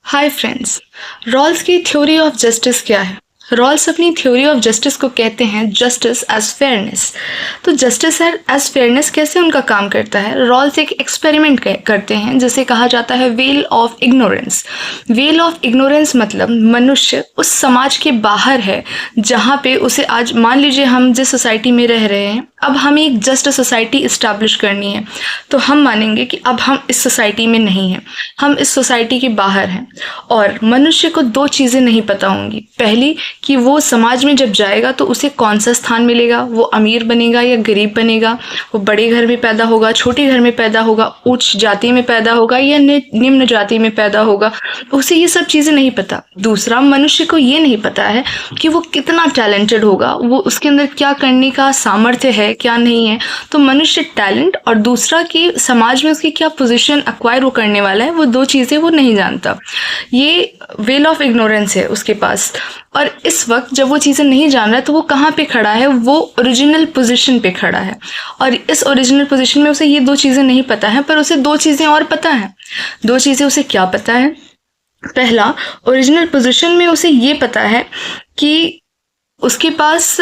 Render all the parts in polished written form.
Hi friends. Rawls की theory of justice क्या है? रॉल्स अपनी थ्योरी ऑफ जस्टिस को कहते हैं जस्टिस एज फेयरनेस। तो जस्टिस एज फेयरनेस कैसे उनका काम करता है? रॉल्स एक एक्सपेरिमेंट करते हैं जिसे कहा जाता है well of ignorance. Well of ignorance मतलब मनुष्य उस समाज के बाहर है जहाँ पे उसे आज मान लीजिए हम जिस सोसाइटी में रह रहे हैं, अब हमें एक जस्ट सोसाइटी इस्टेब्लिश करनी है, तो हम मानेंगे कि अब हम इस सोसाइटी में नहीं हैं, हम इस सोसाइटी के बाहर हैं। और मनुष्य को दो चीज़ें नहीं पता होंगी। पहली कि वो समाज में जब जाएगा तो उसे कौन सा स्थान मिलेगा, वो अमीर बनेगा या गरीब बनेगा, वो बड़े घर में पैदा होगा, छोटे घर में पैदा होगा, उच्च जाति में पैदा होगा या निम्न जाति में पैदा होगा, उसे ये सब चीज़ें नहीं पता। दूसरा, मनुष्य को ये नहीं पता है कि वो कितना टैलेंटेड होगा, वो उसके अंदर क्या करने का सामर्थ्य है क्या नहीं है। तो मनुष्य टैलेंट और दूसरा कि समाज में उसकी क्या पोजीशन एक्वायर वो करने वाला है, वो दो चीज़ें वो नहीं जानता। ये वेल ऑफ इग्नोरेंस है उसके पास। और इस वक्त जब वो चीज़ें नहीं जान रहा है तो वो कहाँ पे खड़ा है? वो ओरिजिनल पोजीशन पे खड़ा है। और इस ओरिजिनल पोजीशन में उसे ये दो चीज़ें नहीं पता है, पर उसे दो चीज़ें और पता है। दो चीज़ें उसे क्या पता है? पहला, ओरिजिनल पोजीशन में उसे ये पता है कि उसके पास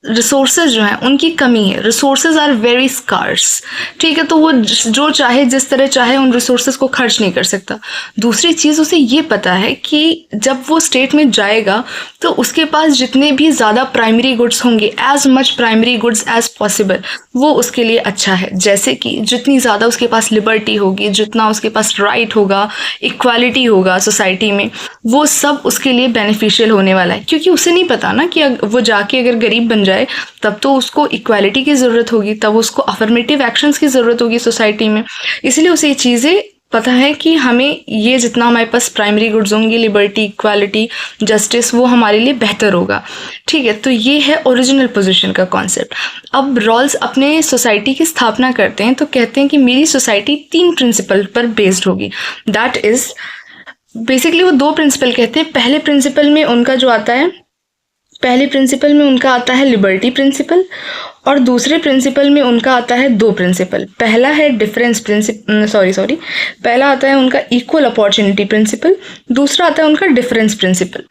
रिसोर्सेज जो हैं उनकी कमी है। रिसोर्सेज आर वेरी स्कार्स, ठीक है, तो वो जो चाहे जिस तरह चाहे उन रिसोर्सेज को खर्च नहीं कर सकता। दूसरी चीज़, उसे ये पता है कि जब वो स्टेट में जाएगा तो उसके पास जितने भी ज़्यादा प्राइमरी गुड्स होंगे, as much primary goods as possible, वो उसके लिए अच्छा है। जैसे कि जितनी ज़्यादा उसके पास लिबर्टी होगी, जितना उसके पास राइट होगा, इक्वालिटी होगा सोसाइटी में, वो सब उसके लिए बेनिफिशियल होने वाला है। क्योंकि उसे नहीं पता ना कि वो जाके अगर गरीब बन जाए तब तो उसको इक्वालिटी की ज़रूरत होगी, तब उसको अफर्मेटिव एक्शंस की ज़रूरत होगी सोसाइटी में। इसलिए उसे ये चीज़ें पता है कि हमें ये जितना हमारे पास प्राइमरी गुड्स होंगी, लिबर्टी, इक्वालिटी, जस्टिस, वो हमारे लिए बेहतर होगा। ठीक है, तो ये है ओरिजिनल पोजीशन का कॉन्सेप्ट। अब रॉल्स अपने सोसाइटी की स्थापना करते हैं तो कहते हैं कि मेरी सोसाइटी 3 प्रिंसिपल पर बेस्ड होगी। दैट इज़ बेसिकली वो 2 प्रिंसिपल कहते हैं। पहले प्रिंसिपल में उनका जो आता है, पहले प्रिंसिपल में उनका आता है लिबर्टी प्रिंसिपल, और दूसरे प्रिंसिपल में उनका आता है 2 प्रिंसिपल। पहला है डिफरेंस प्रिंसिपल, पहला आता है उनका इक्वल अपॉर्चुनिटी प्रिंसिपल, दूसरा आता है उनका डिफरेंस प्रिंसिपल।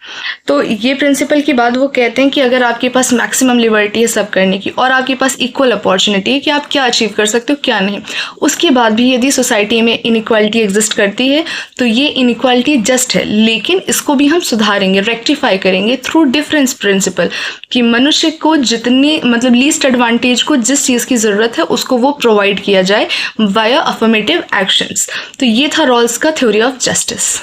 तो ये प्रिंसिपल के बाद वो कहते हैं कि अगर आपके पास मैक्सिमम लिबर्टी है सब करने की और आपके पास इक्वल अपॉर्चुनिटी है कि आप क्या अचीव कर सकते हो क्या नहीं, उसके बाद भी यदि सोसाइटी में इनइक्वालिटी एग्जिस्ट करती है तो ये इनइक्वालिटी जस्ट है, लेकिन इसको भी हम सुधारेंगे, रेक्टिफाई करेंगे थ्रू डिफरेंस प्रिंसिपल, कि मनुष्य को जितनी मतलब लीस्ट एडवांटेज को जिस चीज़ की ज़रूरत है उसको वो प्रोवाइड किया जाए वाया अफर्मेटिव एक्शंस। तो ये था रॉल्स का थ्योरी ऑफ जस्टिस।